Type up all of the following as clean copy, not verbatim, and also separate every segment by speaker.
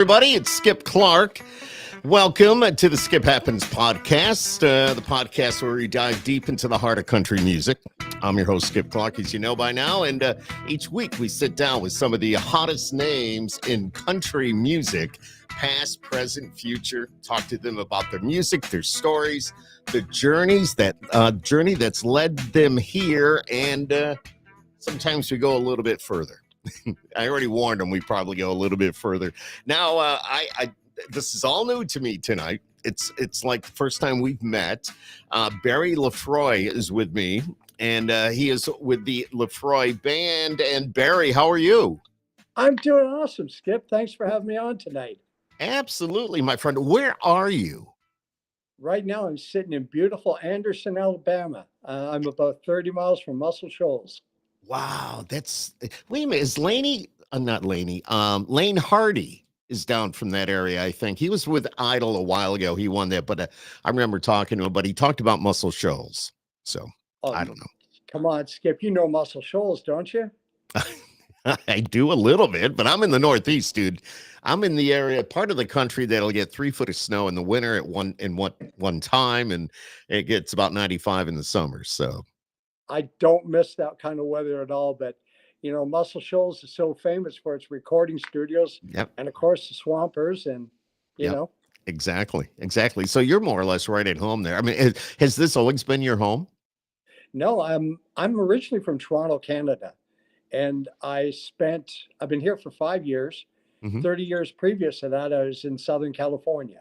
Speaker 1: Everybody, it's Skip Clark. Welcome to the Skip Happens podcast, the podcast where we dive deep into the heart of country music. I'm your host, Skip Clark, as you know by now, and each week we sit down with some of the hottest names in country music, past, present, future, talk to them about their music, their stories, the journey that's led them here, and sometimes we go a little bit further. I already warned them we probably go a little bit further. Now, I this is all new to me tonight. It's like the first time we've met. Barry Lefroy is with me, and he is with the Lefroy Band. And Barry, how are you?
Speaker 2: I'm doing awesome, Skip. Thanks for having me on tonight.
Speaker 1: Absolutely, my friend. Where are you?
Speaker 2: Right now, I'm sitting in beautiful Anderson, Alabama. I'm about 30 miles from Muscle Shoals.
Speaker 1: Wow, wait a minute. Is Lane Hardy is down from that area, I think. He was with Idol a while ago. He won that, but I remember talking to him, but he talked about Muscle Shoals. So I don't know.
Speaker 2: Come on, Skip. You know Muscle Shoals, don't you?
Speaker 1: I do a little bit, but I'm in the Northeast, dude. I'm in the area, part of the country that'll get 3 foot of snow in the winter at one time, and it gets about 95 in the summer. So
Speaker 2: I don't miss that kind of weather at all, but you know, Muscle Shoals is so famous for its recording studios,
Speaker 1: yep.
Speaker 2: And of course the Swampers, and you know.
Speaker 1: Exactly. So you're more or less right at home there. I mean, has this always been your home?
Speaker 2: No, I'm originally from Toronto, Canada, and I've been here for 5 years. 30 years previous to that, I was in Southern California.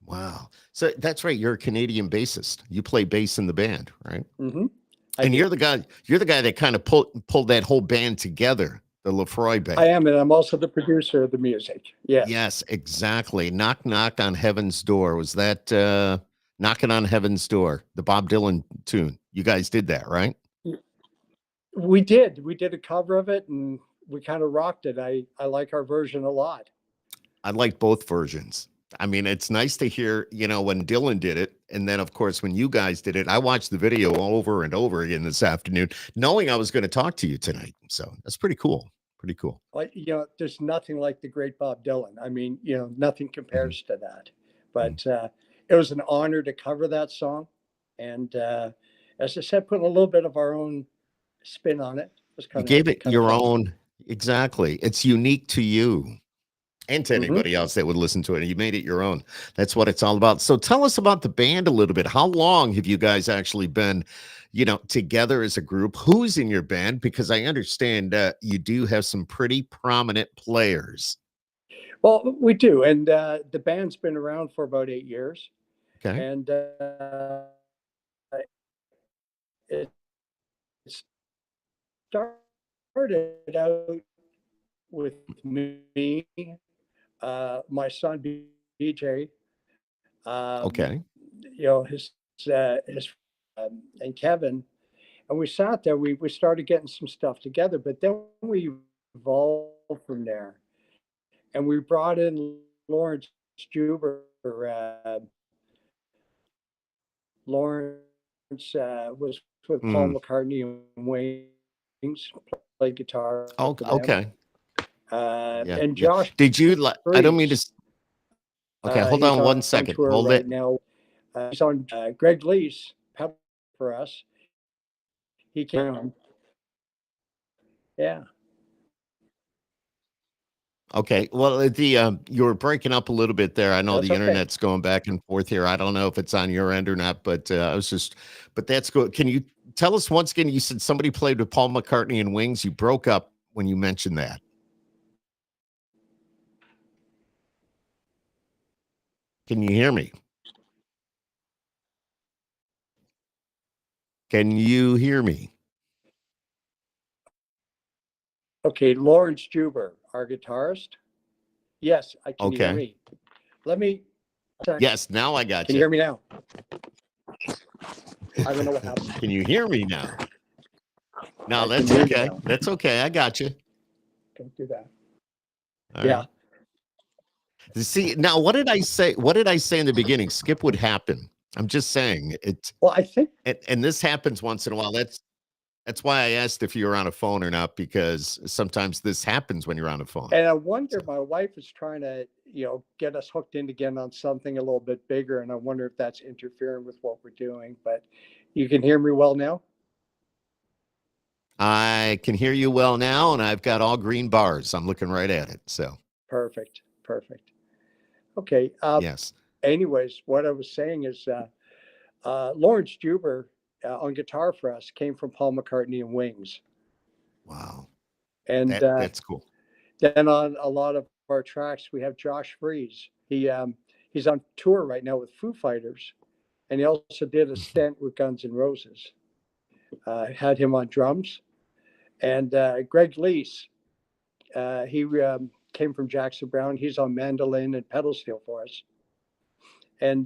Speaker 1: Wow. So that's right. You're a Canadian bassist. You play bass in the band, right?
Speaker 2: Mm-hmm.
Speaker 1: And you're the guy that kind of pulled that whole band together, the Lefroy Band.
Speaker 2: I am, and I'm also the producer of the music. Yes.
Speaker 1: Yes, exactly. Knock, knock on Heaven's Door. Was that Knockin' on Heaven's Door, the Bob Dylan tune? You guys did that, right?
Speaker 2: We did. We did a cover of it, and we kind of rocked it. I like our version a lot.
Speaker 1: I like both versions. I mean, it's nice to hear, when Dylan did it. And then, of course, when you guys did it, I watched the video over and over again this afternoon, knowing I was going to talk to you tonight. So that's pretty cool. Pretty cool.
Speaker 2: Well, there's nothing like the great Bob Dylan. I mean, nothing compares to that. But it was an honor to cover that song. And as I said, putting a little bit of our own spin on it.
Speaker 1: You gave it your own. Exactly. It's unique to you. And to anybody else that would listen to it. And you made it your own. That's what it's all about. So tell us about the band a little bit. How long have you guys actually been, together as a group? Who's in your band? Because I understand you do have some pretty prominent players.
Speaker 2: Well, we do. And the band's been around for about 8 years.
Speaker 1: Okay.
Speaker 2: And it started out with me, my son BJ,
Speaker 1: Okay.
Speaker 2: his and Kevin, and we sat there. We started getting some stuff together, but then we evolved from there, and we brought in Laurence Juber. Laurence was with Paul McCartney and Wings, played guitar.
Speaker 1: Oh, okay.
Speaker 2: And Josh,
Speaker 1: did you? I don't mean to. Okay, hold on 1 second. Hold it.
Speaker 2: Now he's on Greg Leisz pedal for us. He came. Yeah.
Speaker 1: Okay. Well, you were breaking up a little bit there. I know the internet's going back and forth here. I don't know if it's on your end or not, but but that's good. Can you tell us once again? You said somebody played with Paul McCartney and Wings. You broke up when you mentioned that. Can you hear me? Can you hear me?
Speaker 2: Okay, Laurence Juber, our guitarist. Yes, I can hear me. Let me.
Speaker 1: Yes, now I got you.
Speaker 2: Can you hear me now? I don't know what happened.
Speaker 1: Can you hear me now? No, that's okay. That's okay. I got you.
Speaker 2: Don't do that.
Speaker 1: All right. See, now what did I say? What did I say in the beginning? Skip would happen. I'm just saying it.
Speaker 2: Well, I think,
Speaker 1: and this happens once in a while. That's why I asked if you were on a phone or not, because sometimes this happens when you're on a phone.
Speaker 2: And I wonder, my wife is trying to get us hooked in again on something a little bit bigger. And I wonder if that's interfering with what we're doing. But you can hear me well now?
Speaker 1: I can hear you well now, and I've got all green bars. I'm looking right at it. So,
Speaker 2: Perfect. Perfect. Okay.
Speaker 1: yes.
Speaker 2: Anyways, what I was saying is Laurence Juber on guitar for us came from Paul McCartney and Wings.
Speaker 1: Wow.
Speaker 2: And
Speaker 1: That's cool.
Speaker 2: then on a lot of our tracks, we have Josh Freese. He's on tour right now with Foo Fighters, and he also did a stint with Guns N' Roses. Had him on drums, and Greg Leisz. He came from Jackson Brown. He's on mandolin and pedal steel for us, and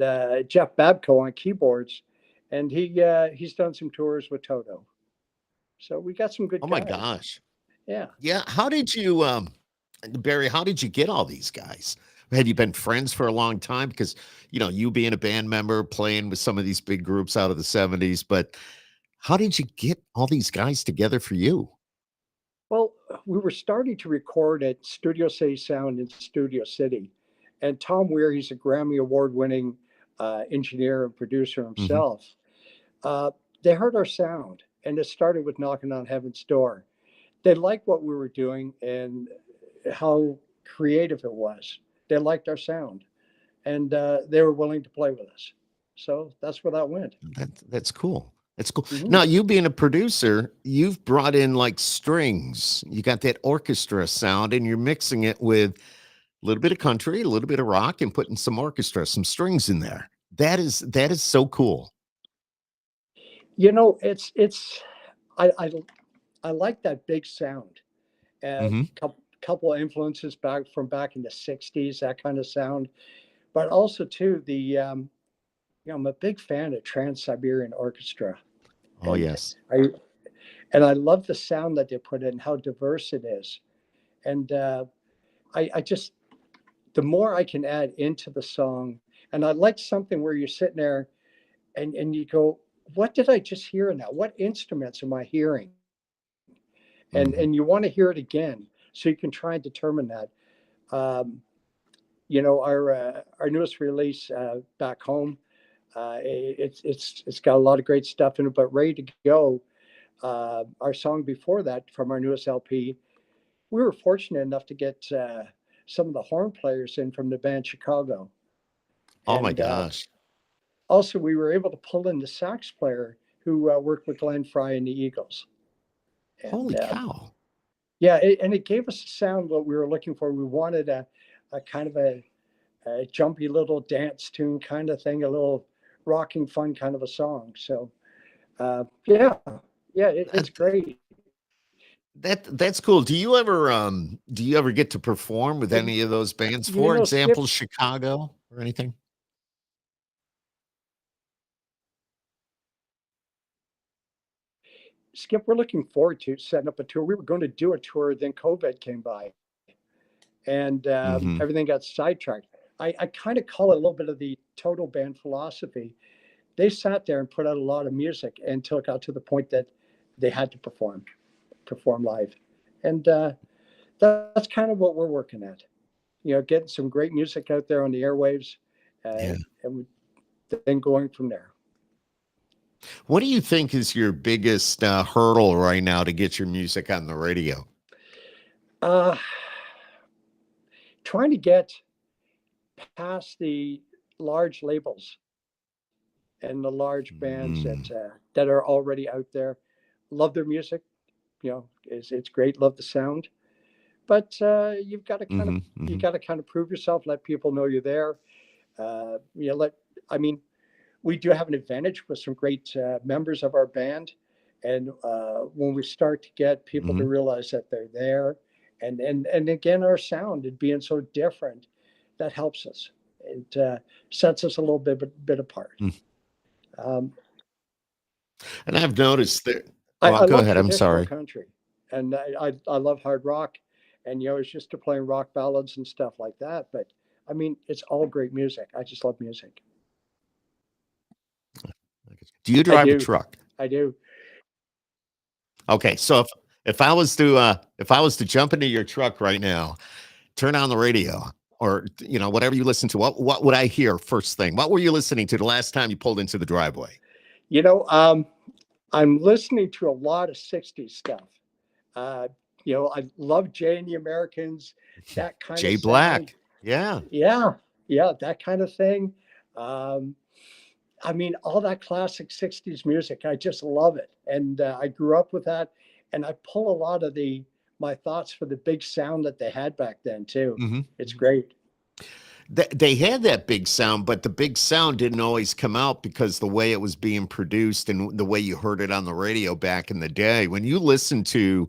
Speaker 2: Jeff Babko on keyboards, and he's done some tours with Toto. So we got some good
Speaker 1: Oh
Speaker 2: guys.
Speaker 1: my gosh.
Speaker 2: Yeah.
Speaker 1: Yeah. How did you, Barry, how did you get all these guys? Had you been friends for a long time? Because, you being a band member, playing with some of these big groups out of the 70s, but how did you get all these guys together for you?
Speaker 2: Well, we were starting to record at Studio City Sound in Studio City. And Tom Weir, he's a Grammy Award winning engineer and producer
Speaker 1: Hmm.
Speaker 2: himself. They heard our sound, and it started with Knocking on Heaven's Door. They liked what we were doing and how creative it was. They liked our sound, and they were willing to play with us. So that's where that went.
Speaker 1: That's cool. That's cool.
Speaker 2: Mhm.
Speaker 1: Now, you being a producer, you've brought in like strings. You got that orchestra sound, and you're mixing it with a little bit of country, a little bit of rock, and putting some orchestra, some strings in there. That is so cool.
Speaker 2: It's I like that big sound.
Speaker 1: Hmm.
Speaker 2: Couple of influences back in the '60s, that kind of sound. But also too I'm a big fan of Trans-Siberian Orchestra,
Speaker 1: Oh,
Speaker 2: and
Speaker 1: yes.
Speaker 2: I I love the sound that they put in, how diverse it is, and I just the more I can add into the song, and I like something where you're sitting there and you go, what did I just hear now? What instruments am I hearing?
Speaker 1: Hmm.
Speaker 2: And you want to hear it again so you can try and determine that. Um, our newest release, Back Home, it's got a lot of great stuff in it, but Ready to Go, our song before that from our newest LP, we were fortunate enough to get some of the horn players in from the band Chicago.
Speaker 1: Oh my
Speaker 2: And
Speaker 1: gosh.
Speaker 2: also we were able to pull in the sax player who worked with Glenn Fry and the Eagles. And
Speaker 1: Holy cow.
Speaker 2: yeah, and it gave us a sound what we were looking for. We wanted a kind of a jumpy little dance tune kind of thing, a little rocking fun kind of a song. So yeah, it's
Speaker 1: That,
Speaker 2: great.
Speaker 1: that's cool. Do you ever get to perform with
Speaker 2: But
Speaker 1: any of those bands?
Speaker 2: you
Speaker 1: For
Speaker 2: know, Skip,
Speaker 1: example, Chicago or anything?
Speaker 2: Skip, we're looking forward to setting up a tour. We were going to do a tour, then COVID came by, and
Speaker 1: Hmm.
Speaker 2: everything got sidetracked. I kind of call it a little bit of the total band philosophy. They sat there and put out a lot of music until it got to the point that they had to perform live, and that's kind of what we're working at. Getting some great music out there on the airwaves,
Speaker 1: Yeah.
Speaker 2: and then going from there.
Speaker 1: What do you think is your biggest hurdle right now to get your music on the radio?
Speaker 2: Uh, Trying to get past the large labels and the large bands
Speaker 1: Mm,
Speaker 2: that are already out there. Love their music, it's great. Love the sound, but you've got to kind of
Speaker 1: hmm,
Speaker 2: you
Speaker 1: hmm.
Speaker 2: got to kind of prove yourself. Let people know you're there. Let I mean, we do have an advantage with some great members of our band, and when we start to get people to
Speaker 1: Hmm.
Speaker 2: realize that they're there, and again, our sound and being so different, that helps us. It sets us a little bit apart. Um,
Speaker 1: And I've noticed that.
Speaker 2: I
Speaker 1: Well, go
Speaker 2: love
Speaker 1: ahead. I'm
Speaker 2: traditional
Speaker 1: sorry.
Speaker 2: country, and I love hard rock, and it's just to playing rock ballads and stuff like that. But I mean, it's all great music. I just love music.
Speaker 1: Do you
Speaker 2: I
Speaker 1: drive a
Speaker 2: do,
Speaker 1: truck?
Speaker 2: I do.
Speaker 1: Okay, so if I was to jump into your truck right now, turn on the radio. or whatever you listen to, what would I hear first thing? What were you listening to the last time you pulled into the driveway?
Speaker 2: I'm listening to a lot of 60s stuff. Uh, I love Jay and the Americans, that kind of
Speaker 1: Jay
Speaker 2: sound.
Speaker 1: Black. Yeah.
Speaker 2: Yeah, yeah, that kind of thing. Um, I mean, all that classic 60s music, I just love it. And I grew up with that. And I pull a lot of my thoughts for the big sound that they had back then, too.
Speaker 1: Hmm.
Speaker 2: It's great.
Speaker 1: They had that big sound, but the big sound didn't always come out because the way it was being produced and the way you heard it on the radio back in the day. When you listen to,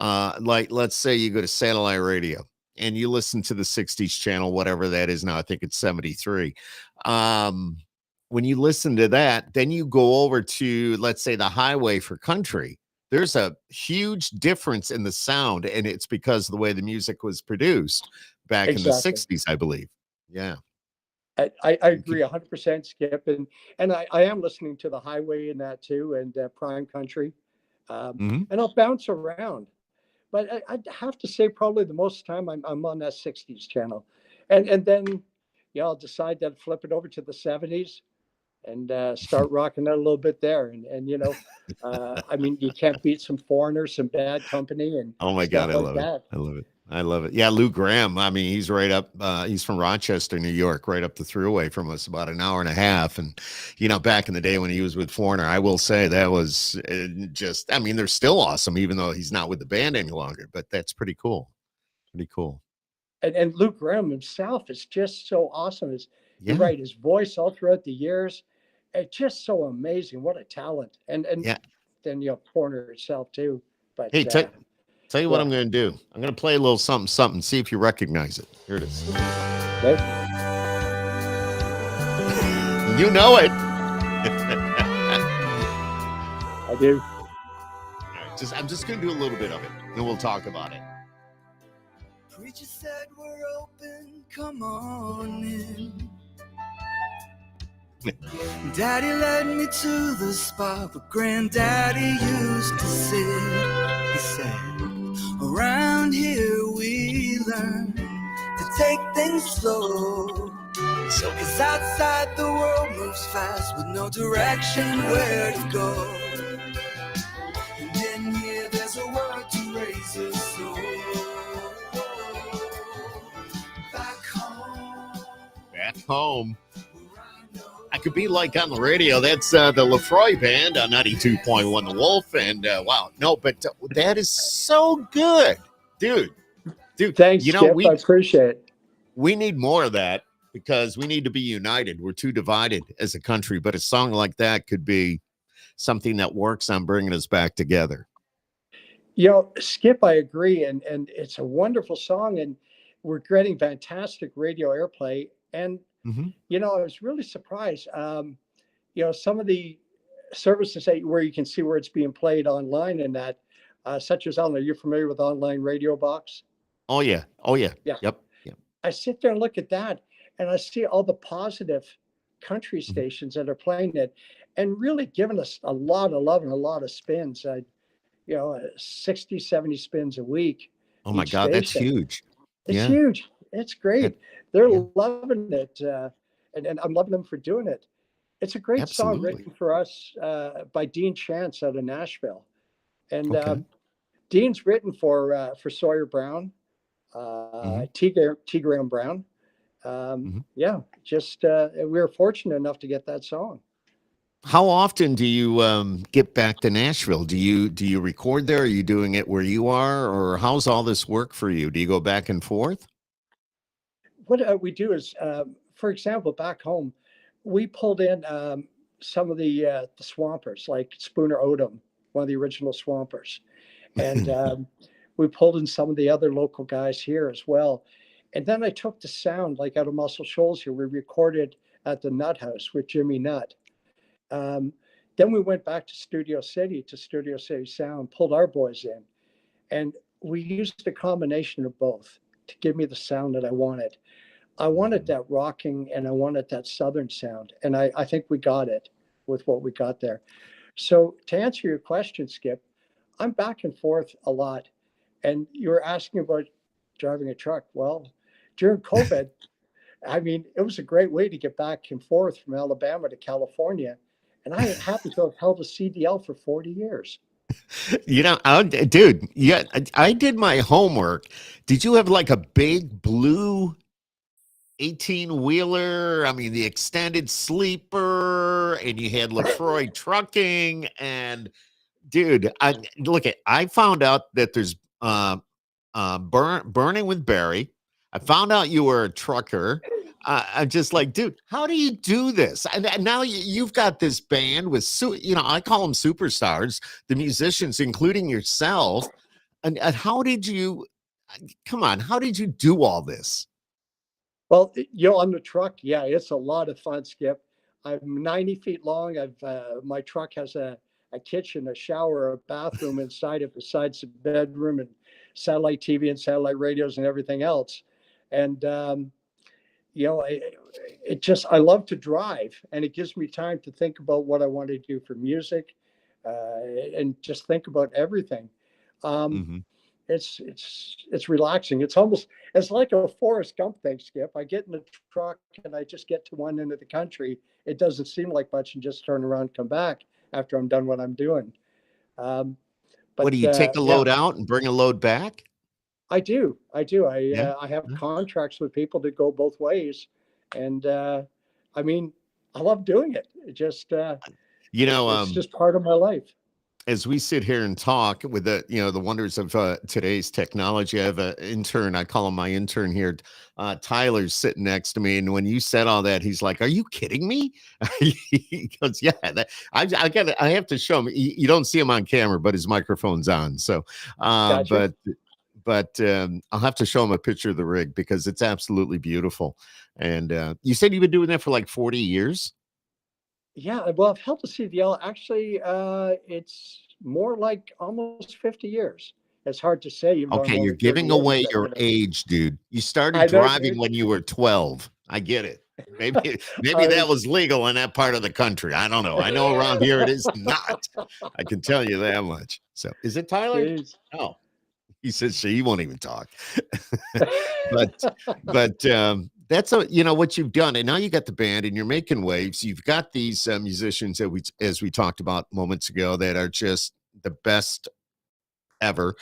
Speaker 1: like, let's say you go to satellite radio and you listen to the 60s channel, whatever that is now, I think it's 73. When you listen to that, then you go over to, let's say, the highway for country. There's a huge difference in the sound, and it's because of the way the music was produced back in the
Speaker 2: Exactly.
Speaker 1: 60s, I believe. Yeah.
Speaker 2: I agree 100%, Skip. And I am listening to the highway in that, too, and Prime Country.
Speaker 1: Mhm.
Speaker 2: And I'll bounce around. But I'd have to say probably the most time I'm on that 60s channel. And then, I'll decide to flip it over to the 70s and start rocking out a little bit there. I mean, you can't beat some Foreigners, some Bad Company, and
Speaker 1: Oh my God,
Speaker 2: stuff
Speaker 1: I
Speaker 2: like
Speaker 1: love it.
Speaker 2: that.
Speaker 1: I love it. I love it. Yeah, Lou Graham. I mean, he's right up. He's from Rochester, New York, right up the thruway from us, about an hour and a half. And back in the day when he was with Foreigner, I will say that was just. I mean, they're still awesome, even though he's not with the band any longer. But that's pretty cool. Pretty cool.
Speaker 2: And Luke Graham himself is just so awesome. You're
Speaker 1: Yeah.
Speaker 2: right, his voice all throughout the years, it's just so amazing. What a talent. And
Speaker 1: Yeah.
Speaker 2: then Foreigner itself too. But
Speaker 1: Hey, tell you what I'm
Speaker 2: what?
Speaker 1: going to do. I'm going to play a little something, something. See if you recognize it. Here it is.
Speaker 2: Okay.
Speaker 1: You know it.
Speaker 2: I do.
Speaker 1: All right, I'm just going to do a little bit of it, and we'll talk about it.
Speaker 3: Preacher said we're open, come on in. Daddy led me to the spot where Granddaddy used to sit. He said, around here we learn to take things slow. Cause outside the world moves fast with no direction where to go. And in here there's a word to raise a soul.
Speaker 1: Back home. I could be like on the radio. That's the Lefroy Band on 92.1 The Wolf. And wow, no, but that is so good, dude.
Speaker 2: Thanks, Skip. I appreciate it.
Speaker 1: We need more of that because we need to be united. We're too divided as a country, but a song like that could be something that works on bringing us back together.
Speaker 2: Skip, I agree. And it's a wonderful song, and we're getting fantastic radio airplay. And I was really surprised. Some of the services where you can see where it's being played online and that, such as, I don't know, you're familiar with Online Radio Box?
Speaker 1: Oh, yeah.
Speaker 2: Yeah.
Speaker 1: Yep.
Speaker 2: I sit there and look at that, and I see all the positive country stations that are playing it and really giving us a lot of love and a lot of spins. 60, 70 spins a week.
Speaker 1: Oh, my God, that's huge.
Speaker 2: It's huge. It's great. They're loving it. And I'm loving them for doing it. It's a great song written for us by Dean Chance out of Nashville. And Dean's written for Sawyer Brown, T. Graham Brown. We were fortunate enough to get that song.
Speaker 1: How often do you get back to Nashville? Do you record there? Are you doing it where you are, or how's all this work for you? Do you go back and forth?
Speaker 2: What we do is, for example, back home, we pulled in some of the Swampers, like Spooner Odom, one of the original Swampers, and we pulled in some of the other local guys here as well. And then I took the sound, like out of Muscle Shoals here. We recorded at the Nut House with Jimmy Nutt. Then we went back to Studio City Sound, pulled our boys in, and we used a combination of both to give me the sound that I wanted. I wanted that rocking and I wanted that Southern sound. And I think we got it with what we got there. So to answer your question, Skip, I'm back and forth a lot. And you were asking about driving a truck. Well, during COVID, I mean, it was a great way to get back and forth from Alabama to California. And I happen to have held a CDL for 40 years.
Speaker 1: Dude, yeah, I did my homework. Did you have like a big blue 18-wheeler? I mean, the extended sleeper, and you had Lefroy trucking. And dude, I found out that there's burning with Barry. I found out you were a trucker. I'm just like, dude, how do you do this? And now you've got this band with, I call them superstars, the musicians, including yourself. And how did you, come on, how did you do all this?
Speaker 2: Well, on the truck, yeah, it's a lot of fun, Skip. I'm 90 feet long. My truck has a kitchen, a shower, a bathroom inside it, besides the bedroom and satellite TV and satellite radios and everything else. And, I love to drive, and it gives me time to think about what I want to do for music, and just think about everything. It's relaxing. It's like a Forrest Gump thing, Skip. I get in the truck and I just get to one end of the country. It doesn't seem like much, and just turn around and come back after I'm done what I'm doing. But
Speaker 1: what do you take a load out and bring a load back?
Speaker 2: I do. I have contracts with people that go both ways, and I mean, I love doing it. It just it's just part of my life.
Speaker 1: As we sit here and talk with the wonders of today's technology, I have an intern. I call him my intern here. Tyler's sitting next to me, and when you said all that, he's like, "Are you kidding me?" He goes, "Yeah, I have to show him. You don't see him on camera, but his microphone's on. So,
Speaker 2: Gotcha.
Speaker 1: but I'll have to show him a picture of the rig because it's absolutely beautiful." And you said you've been doing that for like 40 years.
Speaker 2: Yeah, well, I've held the CDL. Actually, it's more like almost 50 years. It's hard to say.
Speaker 1: Okay, you're giving away your age, dude. You started driving when you were 12. I get it. Maybe that was legal in that part of the country. I don't know. I know around here it is not. I can tell you that much. So, is it Tyler?
Speaker 2: Jeez.
Speaker 1: Oh, he says he won't even talk. but that's what you've done, and now you got the band and you're making waves. You've got these musicians that as we talked about moments ago, that are just the best ever.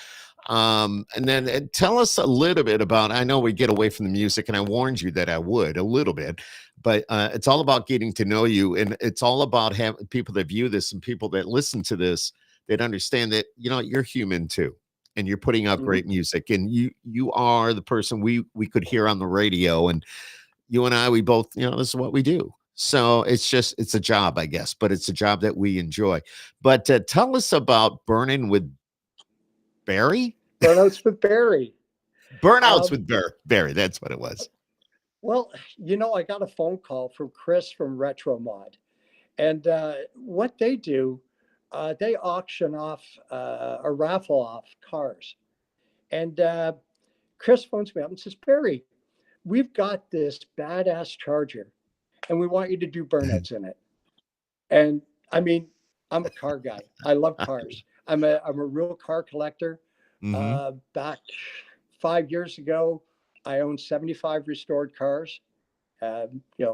Speaker 1: And then tell us a little bit about, I know we get away from the music, and I warned you that I would a little bit, but it's all about getting to know you, and it's all about having people that view this and people that listen to this that understand that you're human too, and you're putting out great music, and you are the person we could hear on the radio, and you and I, we both, this is what we do. So it's a job, I guess, but it's a job that we enjoy. But tell us about Burning with Barry.
Speaker 2: Burnouts with Barry.
Speaker 1: Burnouts with Barry. That's what it was.
Speaker 2: Well, I got a phone call from Chris from Retro Mod, and what they do, they auction off or raffle off cars. And Chris phones me up and says, "Barry, we've got this badass Charger, and we want you to do burnouts in it." And I mean, I'm a car guy. I love cars. I'm a real car collector. Back 5 years ago, I owned 75 restored cars,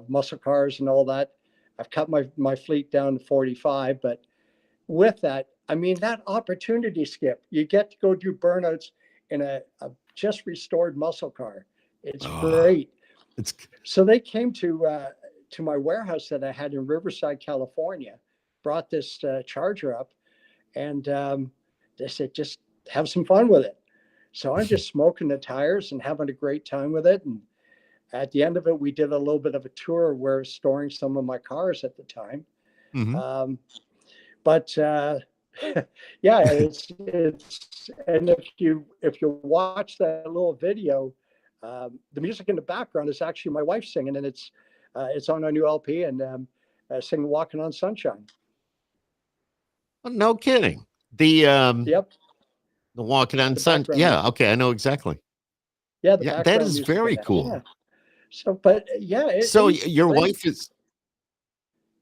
Speaker 2: muscle cars and all that. I've cut my fleet down to 45, but with that, I mean, that opportunity, Skip, you get to go do burnouts in a just restored muscle car. It's great. So they came to my warehouse that I had in Riverside, California, brought this Charger up, and they said, just have some fun with it. So I'm just smoking the tires and having a great time with it. And at the end of it, we did a little bit of a tour where I was storing some of my cars at the time. But yeah, it's and if you watch that little video, the music in the background is actually my wife singing, and it's on our new LP, and singing "Walking on Sunshine."
Speaker 1: No kidding.
Speaker 2: Yep.
Speaker 1: The Walking on Sun. Yeah. Okay. I know exactly.
Speaker 2: Yeah.
Speaker 1: That is very cool.
Speaker 2: Yeah. So, but yeah.
Speaker 1: Your wife is.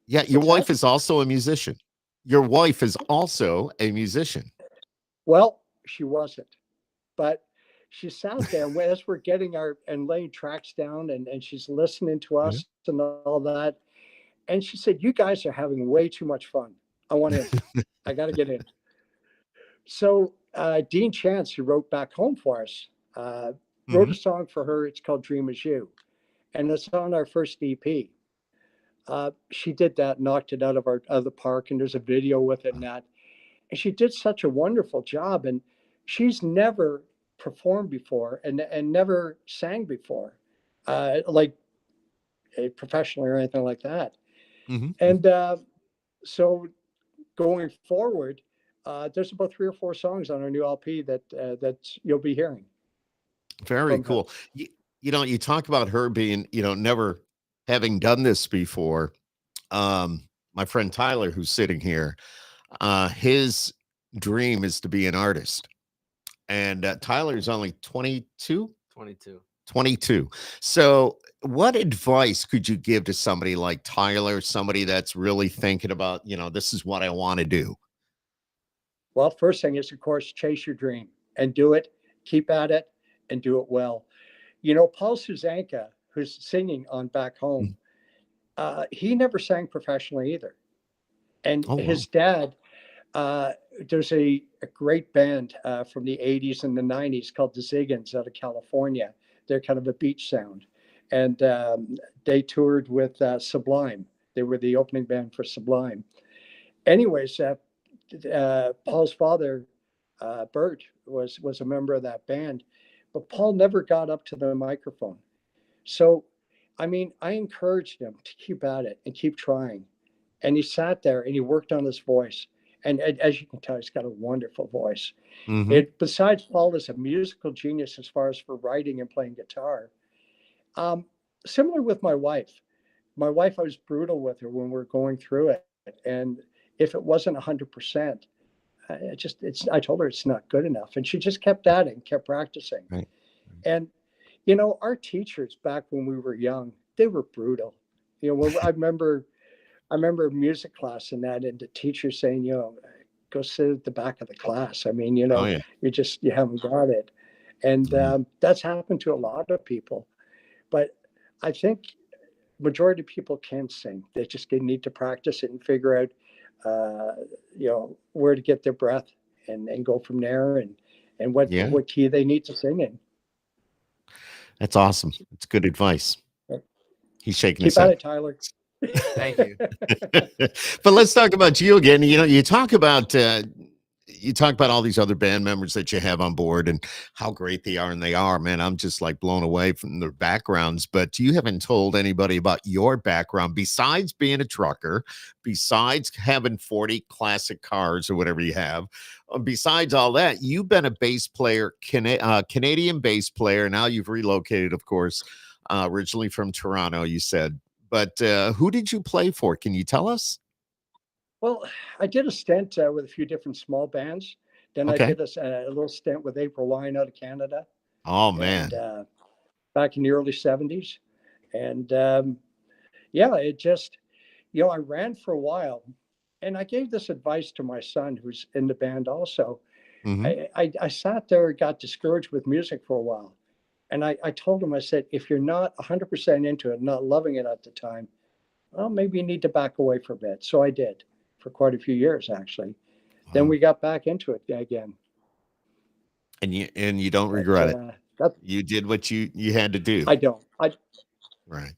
Speaker 1: Yeah. Your wife is also a musician. Your wife is also a musician.
Speaker 2: Well, she wasn't, but she sat there as we're getting and laying tracks down, and she's listening to
Speaker 1: Yeah.
Speaker 2: us and all that. And she said, "You guys are having way too much fun. I want in. I got to get in." So Dean Chance, who wrote Back Home for us, wrote a song for her. It's called Dream As You. And it's on our first EP. She did that, knocked it out of the park, and there's a video with it and that. And she did such a wonderful job. And she's never performed before and never sang before, like professionally or anything like that. And so going forward, there's about 3 or 4 songs on our new LP that you'll be hearing.
Speaker 1: Very cool. You talk about her being, never having done this before. My friend Tyler, who's sitting here, his dream is to be an artist. And Tyler's only 22. So what advice could you give to somebody like Tyler, somebody that's really thinking about, this is what I want to do?
Speaker 2: Well, first thing is, of course, chase your dream and do it, keep at it, and do it well. Paul Suzanka, who's singing on Back Home, he never sang professionally either. And his dad, there's a great band from the 80s and the 90s called the Ziggins out of California. They're kind of a beach sound. And they toured with Sublime. They were the opening band for Sublime. Anyways, Paul's father, Bert, was a member of that band, but Paul never got up to the microphone. So, I encouraged him to keep at it and keep trying. And he sat there and he worked on his voice. And as you can tell, he's got a wonderful voice. Besides, Paul is a musical genius as far as for writing and playing guitar. Similar with my wife. My wife, I was brutal with her when we were going through it. And if it wasn't 100%, I told her it's not good enough. And she just kept at it and kept practicing. Right. And, our teachers back when we were young, they were brutal. I remember music class and that, and the teacher saying, go sit at the back of the class. You haven't got it. And that's happened to a lot of people. But I think majority of people can sing. They just need to practice it and figure out, where to get their breath and go from there and what key they need to sing in.
Speaker 1: That's awesome. It's good advice. He's shaking his
Speaker 2: head.
Speaker 1: Keep
Speaker 2: at it, Tyler.
Speaker 4: Thank you.
Speaker 1: But let's talk about you again. You talk about all these other band members that you have on board and how great they are, and they are, man. I'm just like blown away from their backgrounds. But you haven't told anybody about your background besides being a trucker, besides having 40 classic cars or whatever you have. Besides all that, you've been a bass player, Canadian bass player. Now you've relocated, of course, originally from Toronto, you said. But who did you play for? Can you tell us?
Speaker 2: Well, I did a stint with a few different small bands. Then I did a little stint with April Wine out of Canada.
Speaker 1: Oh, man.
Speaker 2: And, back in the early 70s. And it just, I ran for a while. And I gave this advice to my son, who's in the band also. I sat there and got discouraged with music for a while. And I told him, I said, if you're not 100% into it, not loving it at the time, well, maybe you need to back away for a bit. So I did for quite a few years, actually. Wow. Then we got back into it again.
Speaker 1: And you don't regret it. You did what you had to do.
Speaker 2: I don't.
Speaker 1: Right.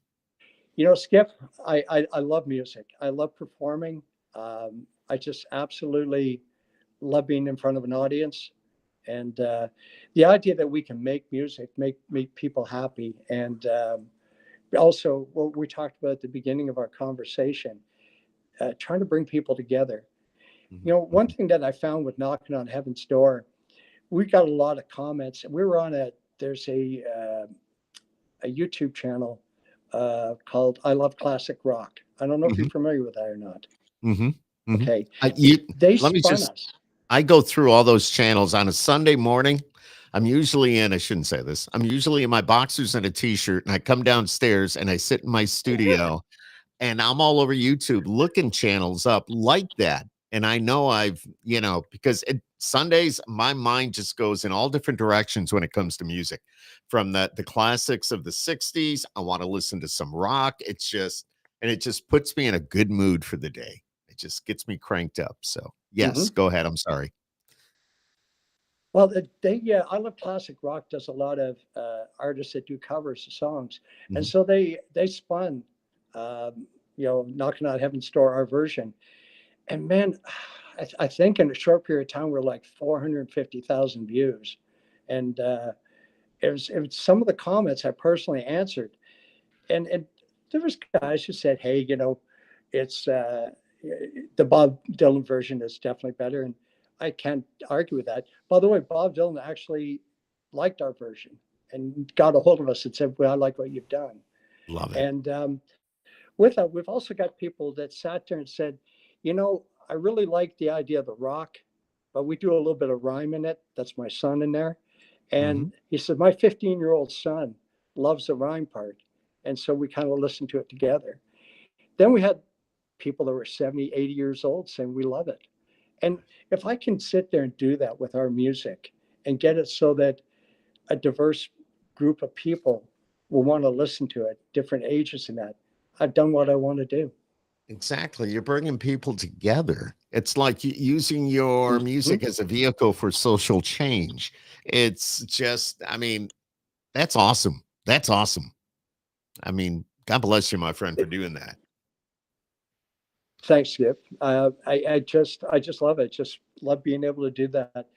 Speaker 2: Skip, I love music. I love performing. I just absolutely love being in front of an audience. And the idea that we can make music, make people happy. And also what we talked about at the beginning of our conversation, trying to bring people together. One thing that I found with Knockin' on Heaven's Door, we got a lot of comments. We were on there's a YouTube channel called I Love Classic Rock. I don't know if you're familiar with that or not. Okay. They spun us.
Speaker 1: I go through all those channels on a Sunday morning. I'm usually I shouldn't say this. I'm usually in my boxers and a t-shirt, and I come downstairs and I sit in my studio and I'm all over YouTube looking channels up like that. And I know because Sundays, my mind just goes in all different directions when it comes to music. From the classics of the 60s, I want to listen to some rock. It just puts me in a good mood for the day. It just gets me cranked up. So yes,
Speaker 2: Hmm.
Speaker 1: go ahead. I'm sorry.
Speaker 2: Well, I Love Classic Rock does a lot of artists that do covers of songs, and
Speaker 1: Mhm.
Speaker 2: so they spun, Knocking on Heaven's Door, our version, and man, I think in a short period of time we're like 450,000 views, and it was some of the comments I personally answered, and there was guys who said, hey, it's the Bob Dylan version is definitely better, and I can't argue with that. By the way, Bob Dylan actually liked our version and got a hold of us and said, well, I like what you've done.
Speaker 1: Love it.
Speaker 2: And with that, we've also got people that sat there and said, I really like the idea of the rock, but we do a little bit of rhyme in it. That's my son in there.
Speaker 1: Mhm.
Speaker 2: And he said, my 15-year-old son loves the rhyme part. And so we kind of listened to it together. Then we had people that were 70, 80 years old saying, we love it. And if I can sit there and do that with our music and get it so that a diverse group of people will want to listen to it, different ages and that, I've done what I want to do.
Speaker 1: Exactly. You're bringing people together. It's like using your
Speaker 2: Mhm.
Speaker 1: music as a vehicle for social change. It's just, that's awesome. That's awesome. God bless you, my friend, for doing that.
Speaker 2: Thanks, Skip. I just love it. Just love being able to do that.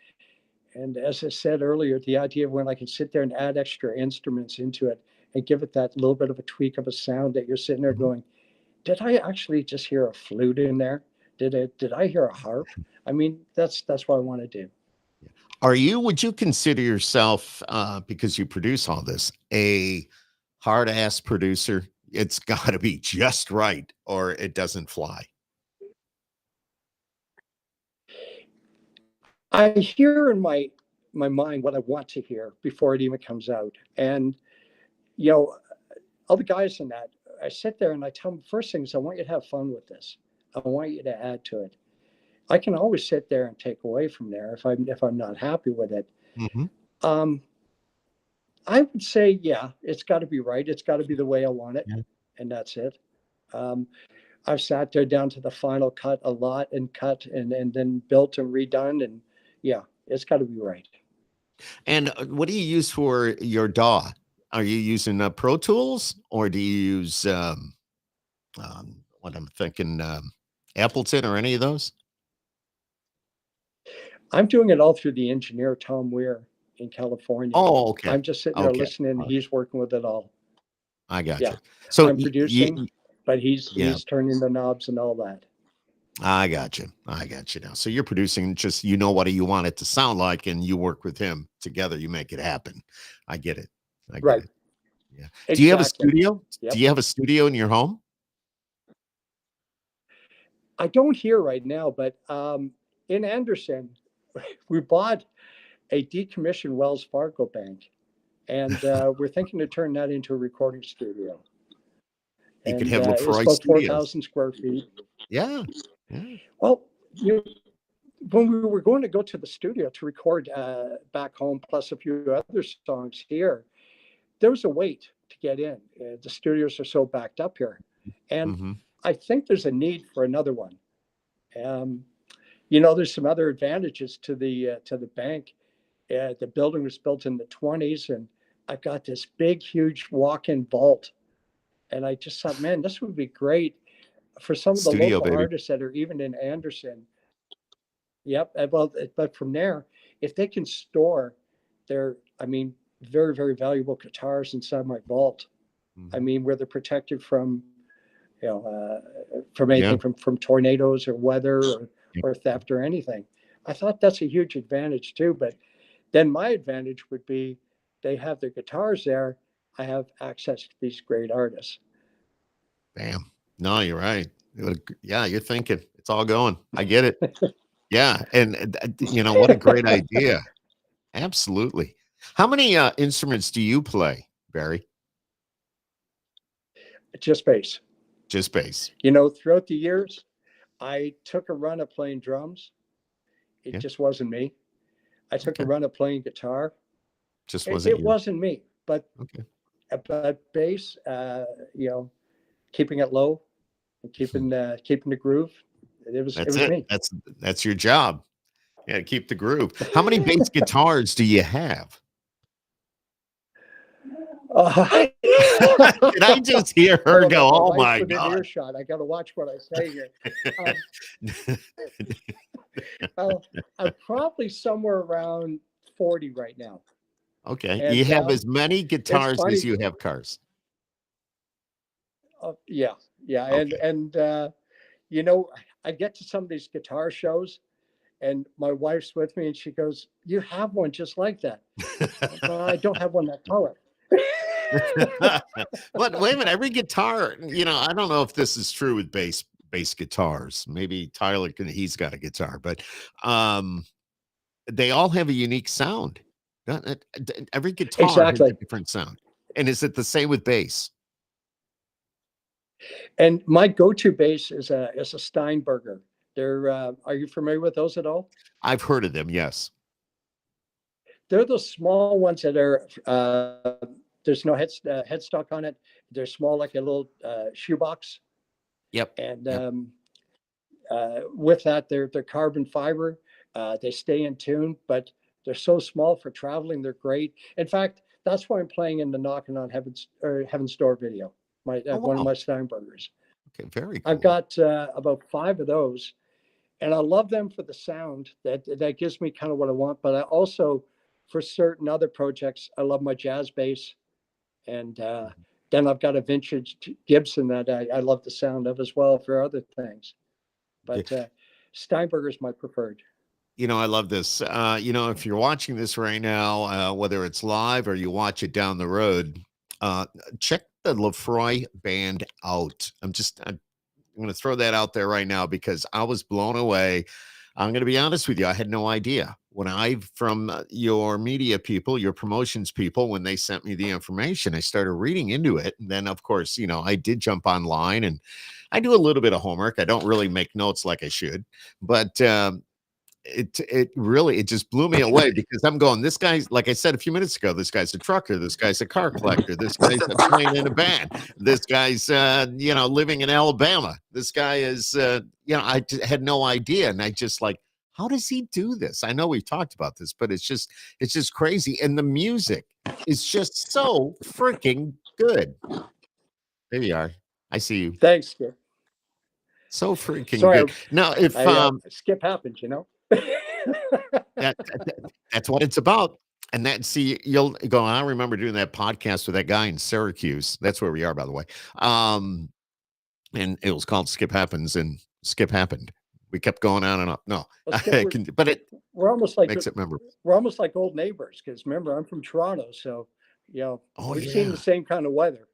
Speaker 2: And as I said earlier, the idea of when I can sit there and add extra instruments into it and give it that little bit of a tweak of a sound that you're sitting there
Speaker 1: Mhm.
Speaker 2: going, did I actually just hear a flute in there? Did I hear a harp? That's what I want to do.
Speaker 1: Would you consider yourself, because you produce all this, a hard ass producer? It's got to be just right or it doesn't fly.
Speaker 2: I hear in my mind what I want to hear before it even comes out. And you know, all the guys in that, I sit there and I tell them first things, I want you to have fun with this. I want you to add to it. I can always sit there and take away from there if I'm not happy with it.
Speaker 1: Mhm.
Speaker 2: Um, I would say, yeah, it's got to be right. It's got to be the way I want it,
Speaker 1: Yeah.
Speaker 2: and that's it. Um, I've sat there down to the final cut a lot and cut and then built and redone, and yeah, it's got to be right.
Speaker 1: And what do you use for your DAW? Are you using Pro Tools or do you use what I'm thinking, Appleton or any of those?
Speaker 2: I'm doing it all through the engineer Tom Weir in California.
Speaker 1: Oh, okay.
Speaker 2: I'm just sitting there
Speaker 1: Okay.
Speaker 2: listening, and
Speaker 1: All right.
Speaker 2: he's working with it all.
Speaker 1: I got
Speaker 2: Yeah,
Speaker 1: you. So,
Speaker 2: I'm producing, but he's
Speaker 1: yeah,
Speaker 2: he's turning the knobs and all that.
Speaker 1: I got you. I got you now. So you're producing just, what you want it to sound like, and you work with him together. You make it happen. I get it. I get
Speaker 2: Right.
Speaker 1: it. Yeah. Do you have a
Speaker 2: Exactly.
Speaker 1: studio? Do
Speaker 2: Yep.
Speaker 1: you have a studio in your home?
Speaker 2: I don't hear right now, but in Anderson, we bought a decommissioned Wells Fargo bank, and we're thinking to turn that into a recording studio.
Speaker 1: You could
Speaker 2: And
Speaker 1: have
Speaker 2: it's
Speaker 1: Lefroy
Speaker 2: about
Speaker 1: Studios.
Speaker 2: 4,000 square feet.
Speaker 1: Yeah. Yeah.
Speaker 2: Well, you when we were going to go to the studio to record back home, plus a few other songs here, there was a wait to get in. The studios are so backed up here, and
Speaker 1: Hmm.
Speaker 2: I think there's a need for another one. Um, there's some other advantages to the bank. The building was built in the 20s, and I've got this big, huge walk-in vault. And I just thought, man, this would be great for some of the
Speaker 1: Studio,
Speaker 2: local
Speaker 1: baby.
Speaker 2: artists that are even in Anderson. Yep. Well, but from there, if they can store their, very, very valuable guitars inside my vault,
Speaker 1: Mhm.
Speaker 2: where they're protected from
Speaker 1: Yeah.
Speaker 2: anything from tornadoes or weather
Speaker 1: Yep.
Speaker 2: or theft or anything. I thought that's a huge advantage too. But then my advantage would be they have their guitars there. I have access to these great artists.
Speaker 1: Bam. No, you're right. Yeah, you're thinking it's all going. I get it. Yeah. And what a great idea. Absolutely. How many instruments do you play, Barry?
Speaker 2: Just bass.
Speaker 1: Just bass.
Speaker 2: Throughout the years, I took a run at playing drums. It
Speaker 1: Yeah.
Speaker 2: just wasn't me. I took a run at playing guitar.
Speaker 1: Just
Speaker 2: It,
Speaker 1: wasn't
Speaker 2: it
Speaker 1: you.
Speaker 2: wasn't me. But
Speaker 1: Okay.
Speaker 2: bass, keeping it low and keeping the groove. It
Speaker 1: That's
Speaker 2: was
Speaker 1: it.
Speaker 2: me.
Speaker 1: That's your job. Yeah, keep the groove. How many bass guitars do you have?
Speaker 2: Uh,
Speaker 1: Did I just hear her
Speaker 2: hold
Speaker 1: go,
Speaker 2: on,
Speaker 1: "Oh
Speaker 2: wife's
Speaker 1: my
Speaker 2: within
Speaker 1: God"?
Speaker 2: earshot. I got to watch what I say here. I'm probably somewhere around 40 right now.
Speaker 1: Okay, you
Speaker 2: And
Speaker 1: have as many
Speaker 2: it's
Speaker 1: guitars
Speaker 2: funny.
Speaker 1: as you have cars.
Speaker 2: Yeah, yeah,
Speaker 1: Okay.
Speaker 2: and I get to some of these guitar shows, and my wife's with me, and she goes, "You have one just like that." Well, I don't have one that color.
Speaker 1: But wait a minute, every guitar, I don't know if this is true with bass guitars. Maybe Tyler he's got a guitar, but um they all have a unique sound. Every guitar has a
Speaker 2: Exactly.
Speaker 1: different sound. And is it the same with bass?
Speaker 2: And my go-to bass is a Steinberger. They're are you familiar with those at all?
Speaker 1: I've heard of them, yes.
Speaker 2: They're the small ones that are there's no headstock on it. They're small like a little shoebox,
Speaker 1: Yep.
Speaker 2: and
Speaker 1: Yep.
Speaker 2: with that, they're carbon fiber. They stay in tune, but they're so small for traveling. They're great. In fact, that's why I'm playing in the Knockin' on Heaven's Door video. My
Speaker 1: Oh,
Speaker 2: one of
Speaker 1: wow.
Speaker 2: my Steinbergers.
Speaker 1: Okay, very
Speaker 2: I've
Speaker 1: cool.
Speaker 2: got about 5 of those, and I love them for the sound that gives me kind of what I want. But I also, for certain other projects, I love my jazz bass, and then I've got a vintage Gibson that I love the sound of as well for other things.
Speaker 1: Yeah.
Speaker 2: But Steinberger is my preferred.
Speaker 1: I love this. If you're watching this right now, whether it's live or you watch it down the road, uh, check the Lefroy Band out. I'm going to throw that out there right now because I was blown away. I'm going to be honest with you. I had no idea from your media people, your promotions people, when they sent me the information, I started reading into it. And then, of course, I did jump online and I do a little bit of homework. I don't really make notes like I should, but it just blew me away because I'm going, this guy's, like I said a few minutes ago, this guy's a trucker, this guy's a car collector, this guy's playing in a band, this guy's living in Alabama, this guy is had no idea, and I just like, how does he do this? I know we've talked about this, but it's just crazy, and the music is just so freaking good. There you are. I see you.
Speaker 2: Thanks, Skip.
Speaker 1: So freaking
Speaker 2: Sorry,
Speaker 1: good. Now, if
Speaker 2: Skip happens,
Speaker 1: that, that's what it's about. And you'll go, I remember doing that podcast with that guy in Syracuse. That's where we are, by the way. And it was called Skip Happens, and Skip happened. We kept going on and on. No,
Speaker 2: Well, Skip,
Speaker 1: but it
Speaker 2: we're almost like
Speaker 1: makes it memorable.
Speaker 2: we're almost like old neighbors because remember I'm from Toronto, so we've seen the same kind of weather.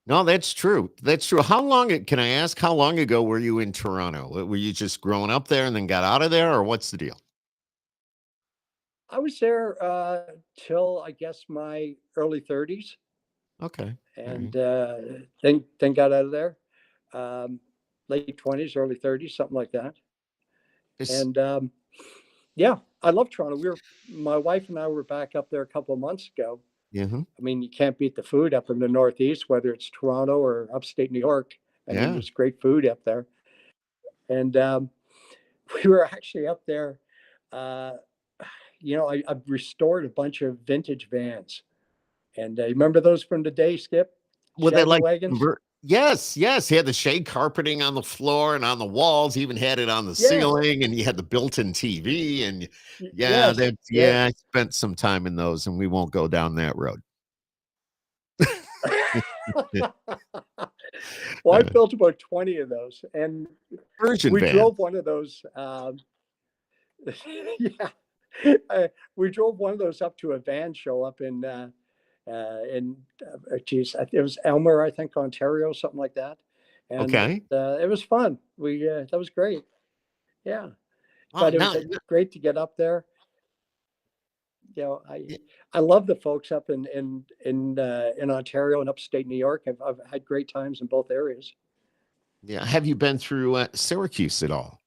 Speaker 1: No, that's true. That's true. Can I ask, how long ago were you in Toronto? Were you just growing up there and then got out of there, or what's the deal?
Speaker 2: I was there till I guess my early 30s.
Speaker 1: Okay.
Speaker 2: And then got out of there. Late 20s, early 30s, something like that. And I love Toronto. My wife and I were back up there a couple of months ago.
Speaker 1: Mm-hmm.
Speaker 2: I mean, you can't beat the food up in the Northeast, whether it's Toronto or upstate New York. I mean, there's great food up there. And we were actually up there. I've restored a bunch of vintage vans. And you remember those from the day, Skip?
Speaker 1: Were they like
Speaker 2: wagons?
Speaker 1: Yes. He had the shade carpeting on the floor and on the walls. He even had it on the ceiling, and you had the built-in TV. And I spent some time in those, and we won't go down that road.
Speaker 2: Well, I built about 20 of those, and we drove one of those. We drove one of those up to a van show up in it was Elmer, I think, Ontario, something like that. And it was fun. That was great. Yeah. But it was great to get up there. I love the folks up in Ontario and upstate New York. I've had great times in both areas.
Speaker 1: Yeah. Have you been through Syracuse at all?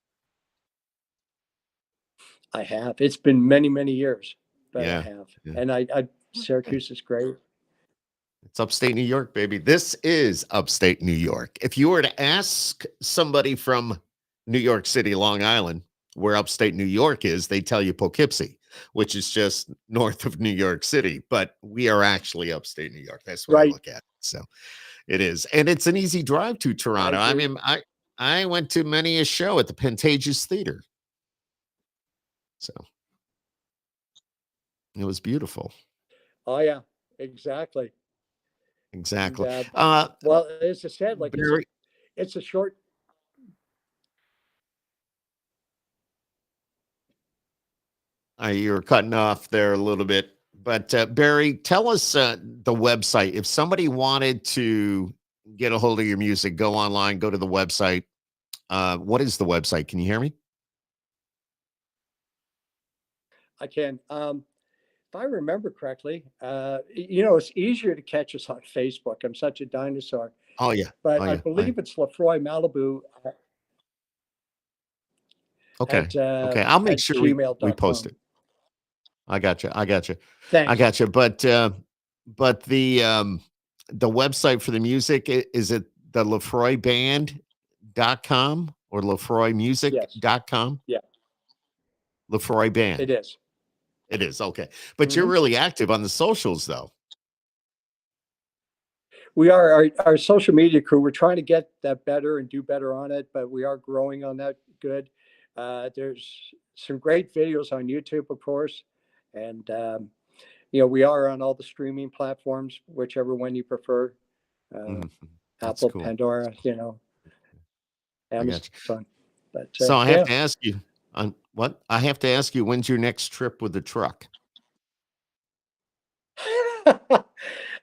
Speaker 2: I have. It's been many, many years, but I
Speaker 1: Yeah.
Speaker 2: have.
Speaker 1: Yeah.
Speaker 2: And I
Speaker 1: Okay.
Speaker 2: Syracuse is great.
Speaker 1: It's upstate New York, baby. This is upstate New York. If you were to ask somebody from New York City, Long Island, where upstate New York is, they tell you Poughkeepsie, which is just north of New York City. But we are actually upstate New York. That's what I
Speaker 2: Right.
Speaker 1: look at. So it is. And it's an easy drive to
Speaker 2: I
Speaker 1: Toronto. I
Speaker 2: agree.
Speaker 1: mean, I went to many a show at the Pantages Theater. So it was beautiful.
Speaker 2: Oh yeah, exactly. And
Speaker 1: Exactly.
Speaker 2: well, as I said, like
Speaker 1: Barry,
Speaker 2: it's a short.
Speaker 1: you were cutting off there a little bit, but Barry, tell us the website. If somebody wanted to get a hold of your music, go online, go to the website. What is the website? Can you hear me?
Speaker 2: I can. If I remember correctly, it's easier to catch us on Facebook. I'm such a dinosaur,
Speaker 1: Oh yeah. Oh
Speaker 2: but I
Speaker 1: yeah.
Speaker 2: believe it's Lefroy Malibu
Speaker 1: Okay.
Speaker 2: at
Speaker 1: Okay. I'll make sure we post
Speaker 2: gmail.com.
Speaker 1: it. I got you. I got you. I
Speaker 2: Thanks.
Speaker 1: got you. But the website for the music, is it the Lefroy Band.com or
Speaker 2: Yes.
Speaker 1: LefroyMusic.com?
Speaker 2: Yeah,
Speaker 1: Lefroy
Speaker 2: it
Speaker 1: Band.
Speaker 2: is.
Speaker 1: It is. Okay. But you're
Speaker 2: Mhm.
Speaker 1: really active on the socials though.
Speaker 2: We are our social media crew. We're trying to get that better and do better on it, but we are growing on that good. There's some great videos on YouTube, of course, and we are on all the streaming platforms, whichever one you prefer. Uh,
Speaker 1: Mhm. That's
Speaker 2: Apple,
Speaker 1: cool.
Speaker 2: Pandora,
Speaker 1: I got you.
Speaker 2: Amazon. But
Speaker 1: So I have
Speaker 2: yeah,
Speaker 1: to ask you on what I have to ask you, when's your next trip with the truck?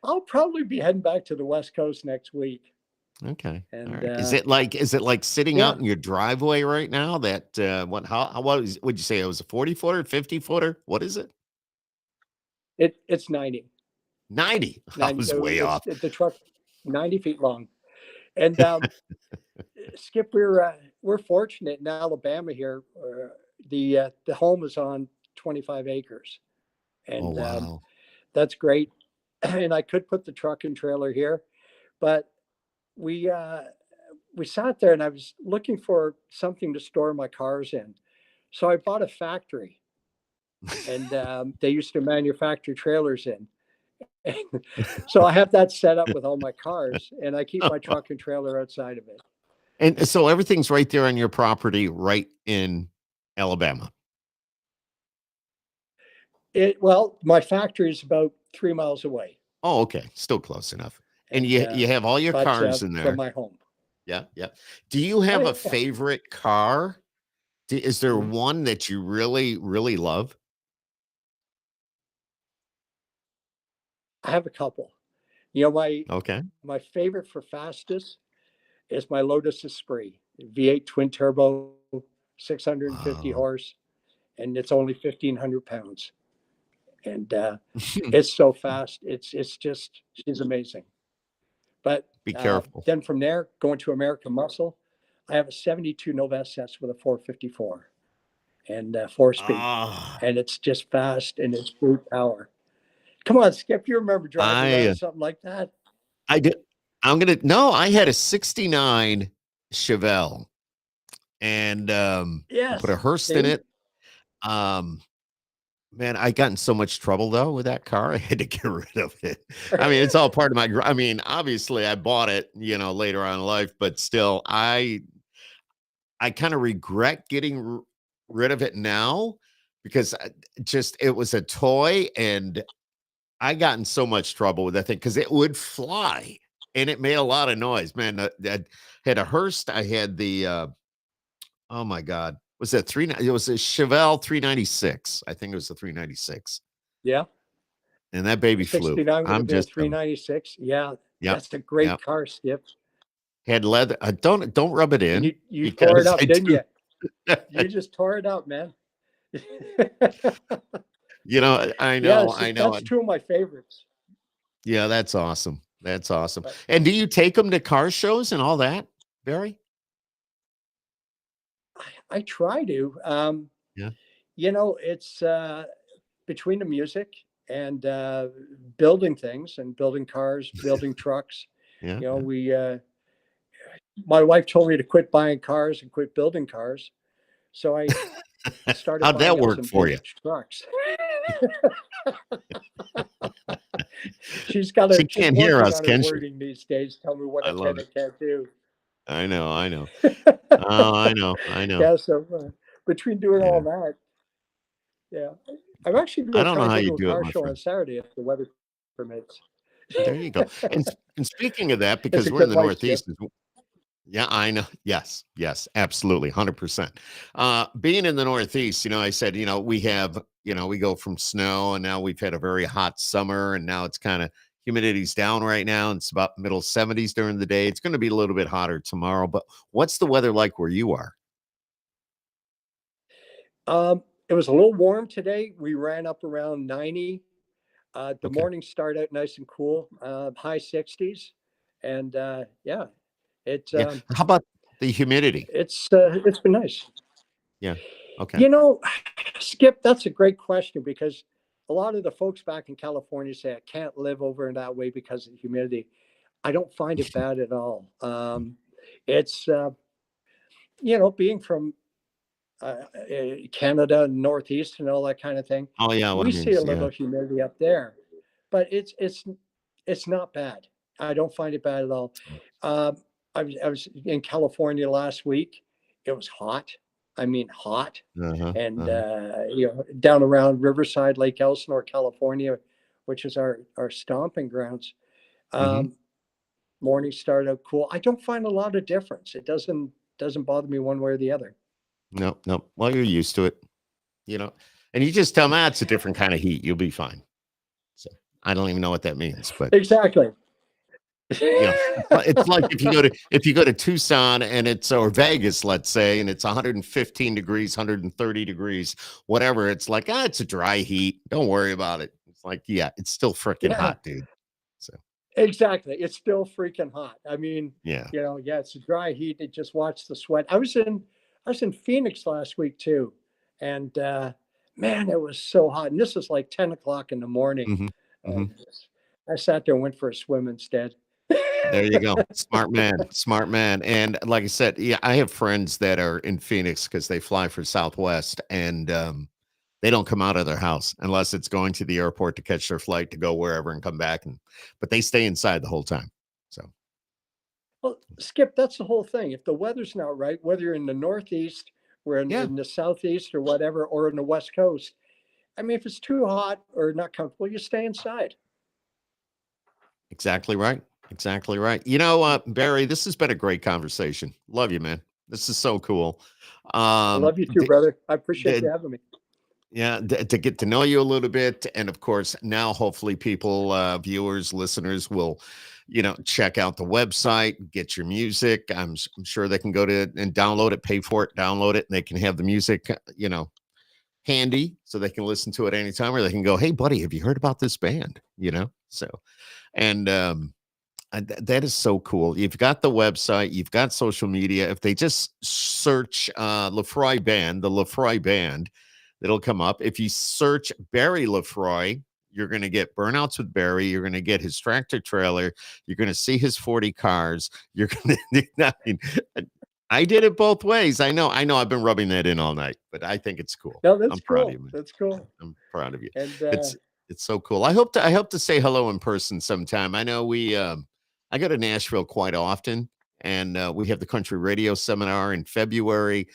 Speaker 2: I'll probably be heading back to the West Coast next week.
Speaker 1: Okay. All
Speaker 2: And
Speaker 1: right. Is it like sitting
Speaker 2: yeah,
Speaker 1: out in your driveway right now that would you say it was a 40 footer, 50 footer? What is it?
Speaker 2: it's 90.
Speaker 1: 90. I
Speaker 2: 90.
Speaker 1: was way off.
Speaker 2: The truck 90 feet long. And Skip, we're fortunate in Alabama here. The home is on 25 acres,
Speaker 1: Oh
Speaker 2: and
Speaker 1: wow.
Speaker 2: that's great. And I could put the truck and trailer here, but we uh, we sat there, and I was looking for something to store my cars in. So I bought a factory, and they used to manufacture trailers in. So I have that set up with all my cars, and I keep my truck and trailer outside of it.
Speaker 1: And so everything's right there on your property, right in Alabama.
Speaker 2: Well, my factory is about 3 miles away,
Speaker 1: Oh, okay. Still close enough. And
Speaker 2: and
Speaker 1: you have all your
Speaker 2: but
Speaker 1: cars in
Speaker 2: from
Speaker 1: there.
Speaker 2: my home.
Speaker 1: Yeah, yeah. Do you
Speaker 2: Oh
Speaker 1: have a
Speaker 2: yeah,
Speaker 1: favorite car? Is there
Speaker 2: Mhm.
Speaker 1: one that you really, really love?
Speaker 2: I have a couple. You know,
Speaker 1: Okay.
Speaker 2: my favorite for fastest is my Lotus Esprit V8 twin turbo, 650
Speaker 1: Oh.
Speaker 2: horse, and it's only 1,500 pounds. And it's so fast. It's just she's amazing. But
Speaker 1: Be careful.
Speaker 2: then from there, going to American Muscle, I have a 72 Nova SS with a 454 and 4 speed,
Speaker 1: Ah,
Speaker 2: and it's just fast and it's brute power. Come on, Skip, you remember driving
Speaker 1: I
Speaker 2: around something like that?
Speaker 1: I did. No, I had a 69 Chevelle and I put a
Speaker 2: Yes.
Speaker 1: Hearst in
Speaker 2: See?
Speaker 1: it. Um Man, I got in so much trouble though with that car. I had to get rid of it. I mean, it's all part of I mean, obviously I bought it, later on in life, but still I kind of regret getting rid of it now because it was a toy and I got in so much trouble with that thing because it would fly and it made a lot of noise, man. I had a Hearst. I had the oh my God, was that it was a Chevelle 396. I think it was a 396,
Speaker 2: Yeah.
Speaker 1: and that baby
Speaker 2: The
Speaker 1: flew.
Speaker 2: 69 would
Speaker 1: I'm
Speaker 2: have been a
Speaker 1: just
Speaker 2: 396. Yeah.
Speaker 1: yep,
Speaker 2: That's a
Speaker 1: yep.
Speaker 2: great car, Skip.
Speaker 1: Had leather. Don't rub it
Speaker 2: And
Speaker 1: in
Speaker 2: you tore it
Speaker 1: because
Speaker 2: up,
Speaker 1: I
Speaker 2: didn't
Speaker 1: do.
Speaker 2: you? You just tore it up, man.
Speaker 1: I
Speaker 2: Yeah,
Speaker 1: know, I know.
Speaker 2: that's two of my favorites.
Speaker 1: Yeah, that's awesome. That's awesome.
Speaker 2: But
Speaker 1: And do you take them to car shows and all that? Barry?
Speaker 2: I try to.
Speaker 1: Yeah.
Speaker 2: It's between the music and building things and building cars, building trucks.
Speaker 1: Yeah.
Speaker 2: We my wife told me to quit buying cars and quit building cars, so I started
Speaker 1: How'd that
Speaker 2: buying up
Speaker 1: work
Speaker 2: some
Speaker 1: for you?
Speaker 2: vintage trucks. She's
Speaker 1: She
Speaker 2: she's
Speaker 1: can't hear
Speaker 2: working
Speaker 1: us,
Speaker 2: on her
Speaker 1: can she?
Speaker 2: wording these days. Tell me what
Speaker 1: I
Speaker 2: I can
Speaker 1: love
Speaker 2: and
Speaker 1: it.
Speaker 2: can't do.
Speaker 1: I know. Oh, I know.
Speaker 2: Yeah, so between doing all
Speaker 1: Yeah.
Speaker 2: that, yeah, I'm actually
Speaker 1: I
Speaker 2: going to
Speaker 1: don't
Speaker 2: try
Speaker 1: know
Speaker 2: to
Speaker 1: how
Speaker 2: go
Speaker 1: you
Speaker 2: to a
Speaker 1: do it,
Speaker 2: car
Speaker 1: my
Speaker 2: show on
Speaker 1: friend.
Speaker 2: Saturday if the weather permits.
Speaker 1: There you go. And speaking of that,
Speaker 2: It's
Speaker 1: because
Speaker 2: a
Speaker 1: we're in
Speaker 2: good
Speaker 1: the
Speaker 2: life, Skip.
Speaker 1: Northeast, yeah, I know. Yes, absolutely, 100%. Being in the Northeast, I said, we have, we go from snow, and now we've had a very hot summer, and now it's kind of humidity's down right now. And it's about middle 70s during the day. It's going to be a little bit hotter tomorrow. But what's the weather like where you are?
Speaker 2: It was a little warm today. We ran up around 90. The
Speaker 1: Okay.
Speaker 2: morning started out nice and cool, high 60s, and yeah, it
Speaker 1: Yeah. How about the humidity?
Speaker 2: it's been nice.
Speaker 1: Yeah. Okay.
Speaker 2: You know, Skip, that's a great question because a lot of the folks back in California say I can't live over in that way because of the humidity. I don't find it bad at all. It's being from Canada, Northeast, and all that kind of thing.
Speaker 1: Oh yeah. Well, I
Speaker 2: We
Speaker 1: mean,
Speaker 2: see a
Speaker 1: yeah.
Speaker 2: little humidity up there, but it's not bad. I don't find it bad at all. Um, I was in California last week. It was hot. I mean, hot,
Speaker 1: Uh-huh.
Speaker 2: and
Speaker 1: Uh-huh.
Speaker 2: down around Riverside, Lake Elsinore, California, which is our stomping grounds.
Speaker 1: Mm-hmm.
Speaker 2: Um, Morning started out cool. I don't find a lot of difference. It doesn't bother me one way or the other.
Speaker 1: No. Well, you're used to it, and you just tell me it's a different kind of heat. You'll be fine. So I don't even know what that means, but
Speaker 2: Exactly.
Speaker 1: it's like if you go to Tucson and it's or Vegas, let's say, and it's 115 degrees, 130 degrees, whatever. It's like, it's a dry heat. Don't worry about it. It's like, yeah, it's still freaking
Speaker 2: Yeah,
Speaker 1: hot, dude. So
Speaker 2: exactly. It's still freaking hot. I mean,
Speaker 1: yeah.
Speaker 2: yeah, it's a dry heat. It just watch the sweat. I was in Phoenix last week too, and man, it was so hot. And this is like 10 o'clock in the morning.
Speaker 1: Hmm. Hmm.
Speaker 2: And I sat there and went for a swim instead.
Speaker 1: There you go. Smart man. Smart man. And like I said, yeah, I have friends that are in Phoenix because they fly for Southwest and they don't come out of their house unless it's going to the airport to catch their flight to go wherever and come back. But they stay inside the whole time. So
Speaker 2: Well, Skip, that's the whole thing. If the weather's not right, whether you're in the Northeast or
Speaker 1: yeah,
Speaker 2: in the Southeast or whatever, or in the West Coast, I mean, if it's too hot or not comfortable, you stay inside.
Speaker 1: exactly right. Exactly right. Barry, this has been a great conversation. Love you, man. This is so cool.
Speaker 2: I love you too,
Speaker 1: D-
Speaker 2: brother. I appreciate
Speaker 1: d-
Speaker 2: you having me.
Speaker 1: Yeah, to get to know you a little bit. And of course, now hopefully people, viewers, listeners will, check out the website, get your music. I'm sure they can go to and download it, pay for it, download it, and they can have the music, handy so they can listen to it anytime, or they can go, hey, buddy, have you heard about this band? So, and, that is so cool. You've got the website, you've got social media. If they just search Lefroy Band, the Lefroy Band, it'll come up. If you search Barry Lefroy, you're going to get Burnouts with Barry. You're going to get his tractor trailer. You're going to see his 40 cars. You're going to, I did it both ways. I know. I've been rubbing that in all night, but I think it's cool.
Speaker 2: No, that's
Speaker 1: I'm proud of
Speaker 2: cool.
Speaker 1: you, man.
Speaker 2: That's cool.
Speaker 1: I'm proud of you.
Speaker 2: And
Speaker 1: It's so cool. I hope to say hello in person sometime. I know I go to Nashville quite often, and we have the country radio seminar in February.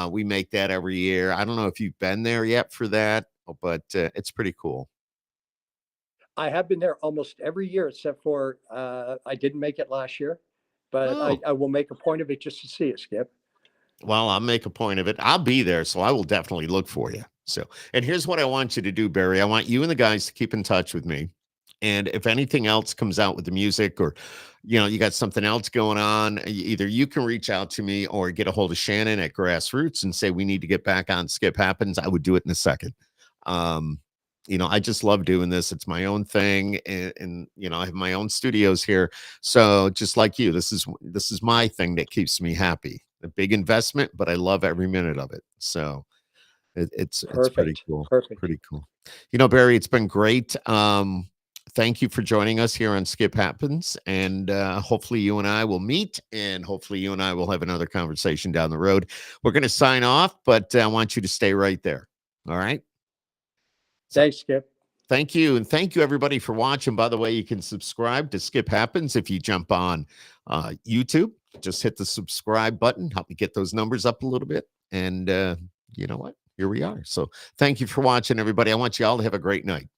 Speaker 1: We make that every year. I don't know if you've been there yet for that, but it's pretty cool.
Speaker 2: I have been there almost every year except for I didn't make it last year, but
Speaker 1: Oh,
Speaker 2: I will make a point of it just to see it, Skip.
Speaker 1: well, I'll make a point of it. I'll be there, so I will definitely look for you. So, and here's what I want you to do, Barry. I want you and the guys to keep in touch with me. And if anything else comes out with the music or, you got something else going on, either you can reach out to me or get a hold of Shannon at Grassroots and say, we need to get back on Skip Happens. I would do it in a second. Um, I just love doing this. It's my own thing, and I have my own studios here. So just like you, this is my thing that keeps me happy. A big investment, but I love every minute of it. So it's pretty
Speaker 2: Perfect.
Speaker 1: cool.
Speaker 2: Perfect.
Speaker 1: Pretty cool. Barry, it's been great. Thank you for joining us here on Skip Happens, and hopefully you and I will meet, and hopefully you and I will have another conversation down the road. We're going to sign off, but I want you to stay right there. All right.
Speaker 2: Thanks, Skip.
Speaker 1: Thank you. And thank you, everybody, for watching. By the way, you can subscribe to Skip Happens if you jump on YouTube. Just hit the subscribe button. Help me get those numbers up a little bit. And you know what? Here we are. So thank you for watching, everybody. I want you all to have a great night.